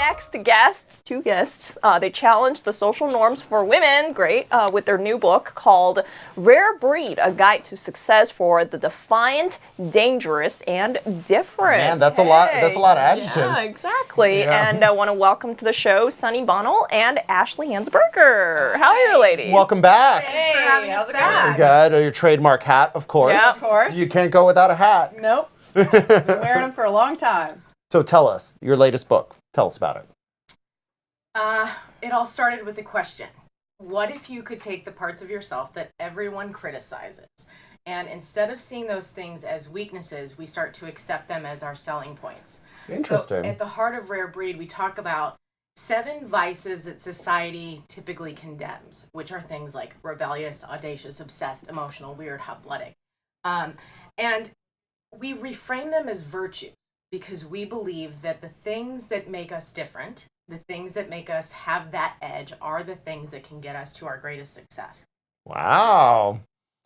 next two guests, they challenge the social norms for women, with their new book called Rare Breed, A Guide to Success for the Defiant, Dangerous, and Different. Man, that's a lot of adjectives. Yeah, exactly. Yeah. And I want to welcome to the show Bonnell and Ashleigh Hansberger. How are you, ladies? Welcome back. Thanks for having us back. Good. Your trademark hat, of course. Yeah, of course. You can't go without a hat. Nope. Been wearing them for a long time. So tell us, your latest book. Tell us about it. It all started with a question. What if you could take the parts of yourself that everyone criticizes, and instead of seeing those things as weaknesses, we start to accept them as our selling points? Interesting. So at the heart of Rare Breed, we talk about 7 vices that society typically condemns, which are things like rebellious, audacious, obsessed, emotional, weird, hot-blooded. And we reframe them as virtues because we believe that the things that make us different, the things that make us have that edge, are the things that can get us to our greatest success. Wow.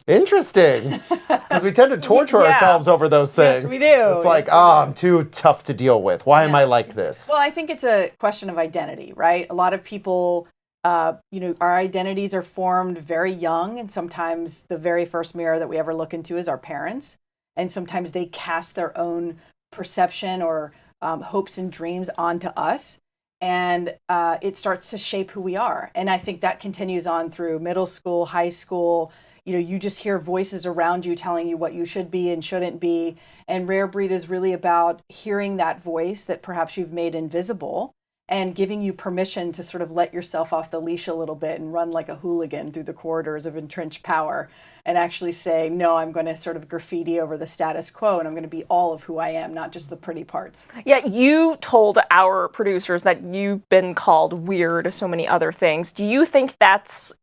Interesting. Because we tend to torture ourselves over those things. Yes, we do. It's like, I'm too tough to deal with. Why am I like this? Well, I think it's a question of identity, right? A lot of people, our identities are formed very young, and sometimes the very first mirror that we ever look into is our parents. And sometimes they cast their own perception or hopes and dreams onto us. And it starts to shape who we are. And I think that continues on through middle school, high school. You just hear voices around you telling you what you should be and shouldn't be. And Rare Breed is really about hearing that voice that perhaps you've made invisible and giving you permission to sort of let yourself off the leash a little bit and run like a hooligan through the corridors of entrenched power and actually say, no, I'm going to sort of graffiti over the status quo and I'm going to be all of who I am, not just the pretty parts. Yeah, you told our producers that you've been called weird, so many other things. Do you think that's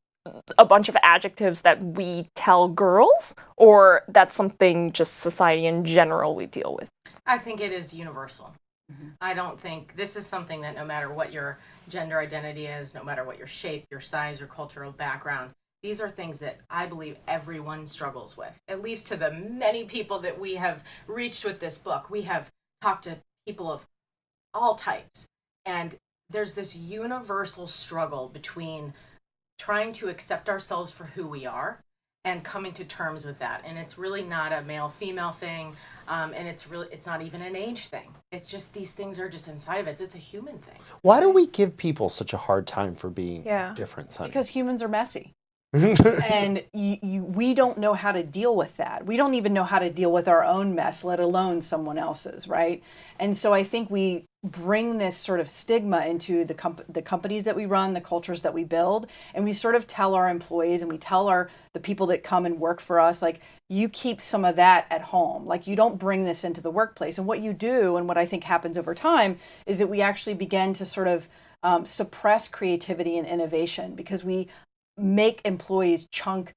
a bunch of adjectives that we tell girls, or that's something just society in general we deal with? I think it is universal. I don't think this is something that no matter what your gender identity is, no matter what your shape, your size, your cultural background, these are things that I believe everyone struggles with. At least to the many people that we have reached with this book, we have talked to people of all types. And there's this universal struggle between trying to accept ourselves for who we are and coming to terms with that. And it's really not a male-female thing. And it's not even an age thing. It's just these things are just inside of it. It's a human thing. Why do we give people such a hard time for being different, Sunny? Because humans are messy. And we don't know how to deal with that. We don't even know how to deal with our own mess, let alone someone else's, right? And so I think we bring this sort of stigma into the companies that we run, the cultures that we build, and we sort of tell our employees and we tell the people that come and work for us, like, you keep some of that at home. Like, you don't bring this into the workplace. And what you do, and what I think happens over time, is that we actually begin to sort of suppress creativity and innovation because we make employees chunk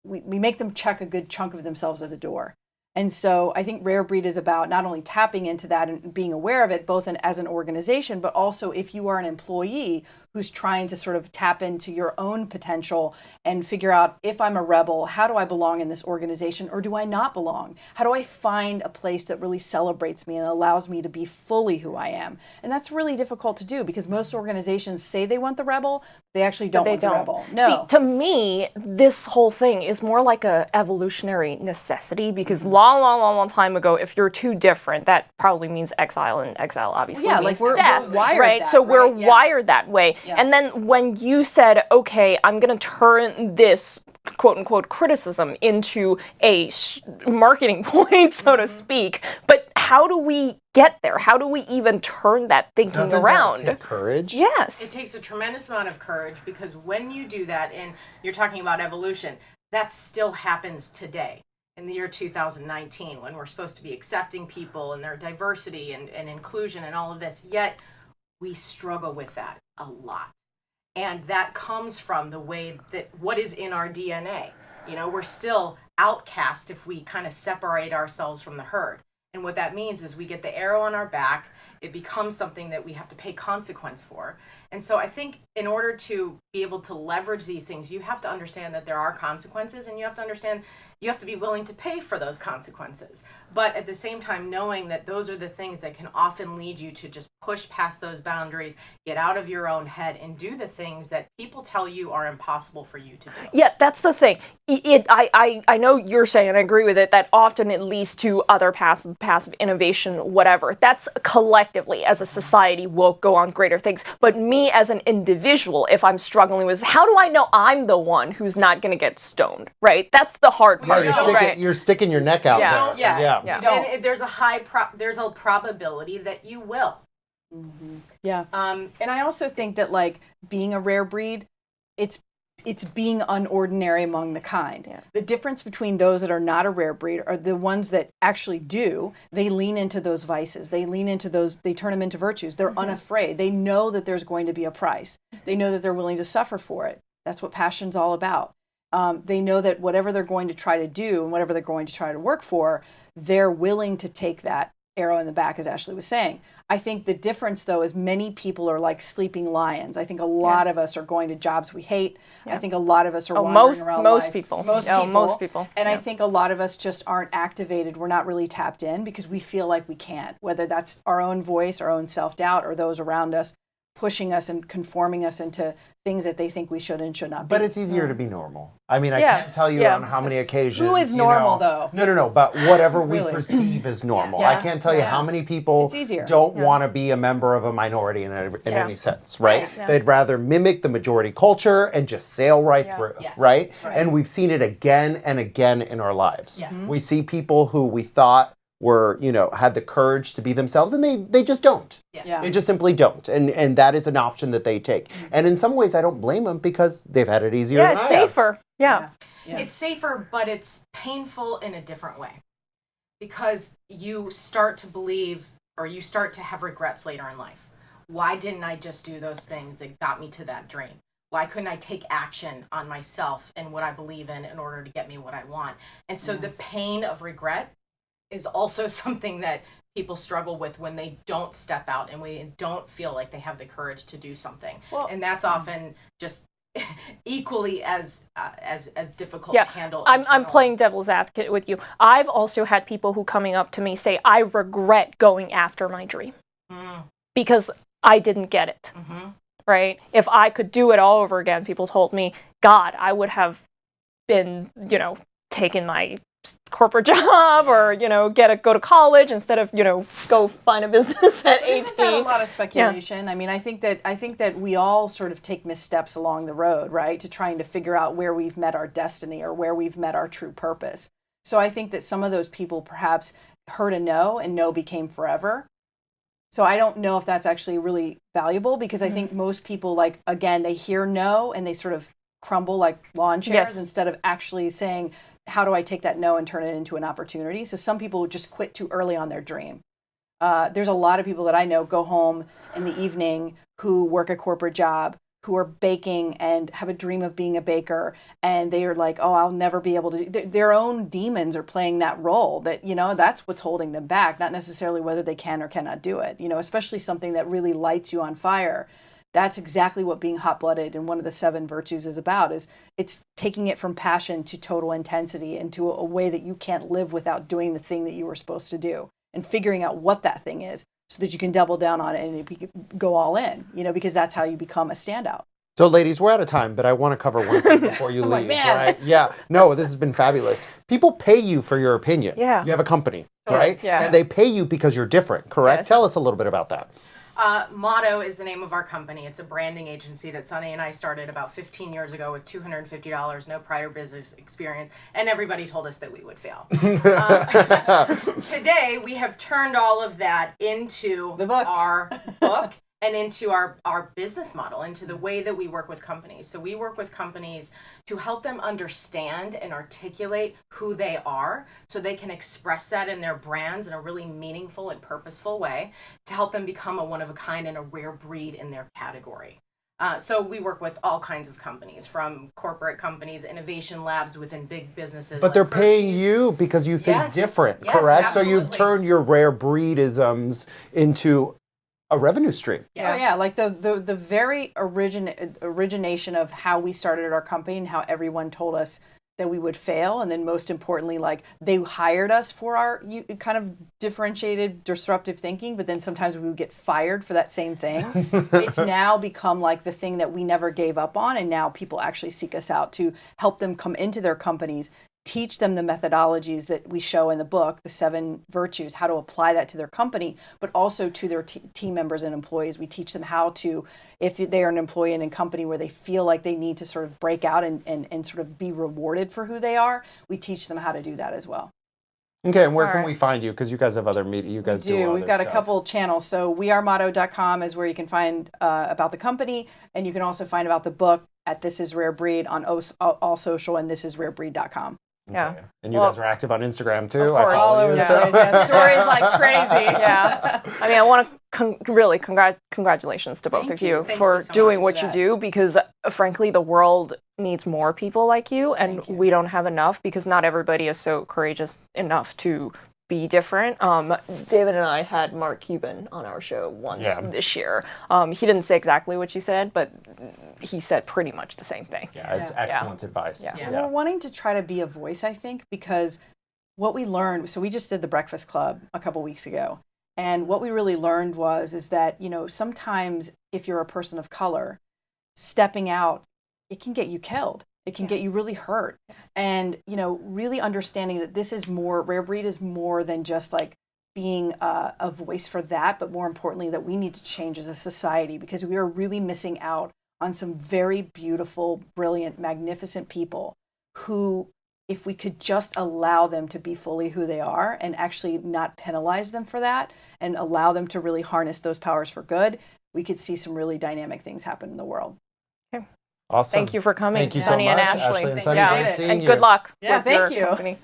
we make them check a good chunk of themselves at the door. And so I think Rare Breed is about not only tapping into that and being aware of it, both as an organization, but also if you are an employee who's trying to sort of tap into your own potential and figure out, if I'm a rebel, how do I belong in this organization, or do I not belong? How do I find a place that really celebrates me and allows me to be fully who I am? And that's really difficult to do because most organizations say they want the rebel, they actually don't want the rebel. No. See, to me, this whole thing is more like a evolutionary necessity because long time ago, if you're too different, that probably means exile, and exile obviously means we're death, wired right? that, so we're right? wired that way. Yeah. And then when you said, okay, I'm going to turn this quote unquote criticism into a marketing point, so to speak, but how do we get there? How do we even turn that thinking around? That take courage? Yes. It takes a tremendous amount of courage because when you do that, and you're talking about evolution, that still happens today. In the year 2019, when we're supposed to be accepting people and their diversity and inclusion and all of this, yet we struggle with that a lot. And that comes from the way that what is in our DNA. We're still outcast if we kind of separate ourselves from the herd. And what that means is we get the arrow on our back. It becomes something that we have to pay consequence for. And so I think in order to be able to leverage these things, you have to understand that there are consequences, and you have to understand you have to be willing to pay for those consequences. But at the same time, knowing that those are the things that can often lead you to just push past those boundaries, get out of your own head, and do the things that people tell you are impossible for you to do. Yeah, that's the thing. I know you're saying, and I agree with it, that often it leads to other paths of innovation, whatever. That's collectively, as a society, will go on greater things. But me as an individual, if I'm struggling with, how do I know I'm the one who's not going to get stoned, right? That's the hard part. You're sticking your neck out there. And there's a probability that you will. Mm-hmm. Yeah. And I also think that, like, being a rare breed, it's being unordinary among the kind. Yeah. The difference between those that are not a rare breed are the ones that actually do. They lean into those vices. They lean into those. They turn them into virtues. They're unafraid. They know that there's going to be a price. They know that they're willing to suffer for it. That's what passion's all about. They know that whatever they're going to try to do and whatever they're going to try to work for, they're willing to take that arrow in the back, as Ashleigh was saying. I think the difference, though, is many people are like sleeping lions. I think a lot of us are going to jobs we hate. I think a lot of us are wandering around most life. people. Most people. And Yeah. I think a lot of us just aren't activated. We're not really tapped in because we feel like we can't, whether that's our own voice, our own self-doubt, or those around us pushing us and conforming us into things that they think we should and should not be. But it's easier to be normal. I mean, I can't tell you on how many occasions. Who is normal, though? No. But whatever we perceive as normal. I can't tell you how many people don't want to be a member of a minority in any sense, right? They'd rather mimic the majority culture and just sail right through, right? And we've seen it again and again in our lives. We see people who we thought were, had the courage to be themselves, and they just don't. They just simply don't. And that is an option that they take. And in some ways, I don't blame them because they've had it easier than I have. It's safer. Yeah. It's safer, but it's painful in a different way. Because you start to believe, or you start to have regrets later in life. Why didn't I just do those things that got me to that dream? Why couldn't I take action on myself and what I believe in order to get me what I want? And so the pain of regret is also something that people struggle with when they don't step out and we don't feel like they have the courage to do something. And that's often just equally as difficult to handle. I'm playing devil's advocate with you. I've also had people who coming up to me say, I regret going after my dream because I didn't get it. Right? If I could do it all over again, people told me, God, I would have been, taking my corporate job or go to college instead of go find a business at 18. Isn't that a lot of speculation? I mean, I think that we all sort of take missteps along the road, right, to trying to figure out where we've met our destiny or where we've met our true purpose. So I think that some of those people perhaps heard a no, and no became forever. So I don't know if that's actually really valuable, because I think most people, like, again, they hear no and they sort of crumble like lawn chairs instead of actually saying, how do I take that no and turn it into an opportunity? So some people just quit too early on their dream. There's a lot of people that I know go home in the evening who work a corporate job, who are baking and have a dream of being a baker. And they are like, oh, I'll never be able to do. Their own demons are playing that role, that, that's what's holding them back, not necessarily whether they can or cannot do it, especially something that really lights you on fire. That's exactly what being hot-blooded and one of the 7 virtues is about, is it's taking it from passion to total intensity into a way that you can't live without doing the thing that you were supposed to do, and figuring out what that thing is so that you can double down on it and go all in, because that's how you become a standout. So, ladies, we're out of time, but I want to cover one thing before you leave, right? Yeah. No, this has been fabulous. People pay you for your opinion. Yeah. You have a company, right? Yeah. And they pay you because you're different, correct? Yes. Tell us a little bit about that. Motto is the name of our company. It's a branding agency that Sunny and I started about 15 years ago with $250, no prior business experience, and everybody told us that we would fail. Today, we have turned all of that into our book and into our business model, into the way that we work with companies. So we work with companies to help them understand and articulate who they are so they can express that in their brands in a really meaningful and purposeful way to help them become a one-of-a-kind and a rare breed in their category. So we work with all kinds of companies, from corporate companies, innovation labs within big businesses. But they're paying you because you think different, correct? Absolutely. So you've turned your rare breedisms into a revenue stream. Yeah. Oh yeah, like the very origination of how we started our company and how everyone told us that we would fail, and then most importantly, like they hired us for our kind of differentiated, disruptive thinking, but then sometimes we would get fired for that same thing. It's now become like the thing that we never gave up on, and now people actually seek us out to help them come into their companies, teach them the methodologies that we show in the book, the 7 virtues, how to apply that to their company, but also to their team members and employees. We teach them how to, if they are an employee in a company where they feel like they need to sort of break out and sort of be rewarded for who they are, we teach them how to do that as well. Okay, and where can we find you? Because you guys have other media. You guys do. We've got a couple channels. So wearemotto.com is where you can find about the company, and you can also find about the book at This Is Rare Breed on all social and thisisrarebreed.com. Yeah. Okay. And you guys are active on Instagram too. Of course, all over the place. Yeah, stories like crazy. Yeah. I mean, I want to really congratulations to both of you for doing what you do, because frankly, the world needs more people like you, and we don't have enough because not everybody is so courageous enough to be different. David and I had Mark Cuban on our show once this year. He didn't say exactly what you said, but he said pretty much the same thing. Yeah, it's excellent advice. Yeah. We're wanting to try to be a voice, I think, because what we learned, so we just did the Breakfast Club a couple weeks ago, and what we really learned is that, sometimes if you're a person of color, stepping out, it can get you killed. It can get you really hurt. And, really understanding that this is more, Rare Breed is more than just like being a voice for that, but more importantly, that we need to change as a society, because we are really missing out on some very beautiful, brilliant, magnificent people who, if we could just allow them to be fully who they are and actually not penalize them for that and allow them to really harness those powers for good, we could see some really dynamic things happen in the world. Awesome. Thank you for coming, Thank you Sunny so much, and Ashleigh. Ashleigh and Sunny. Great seeing and you. good luck with your your company.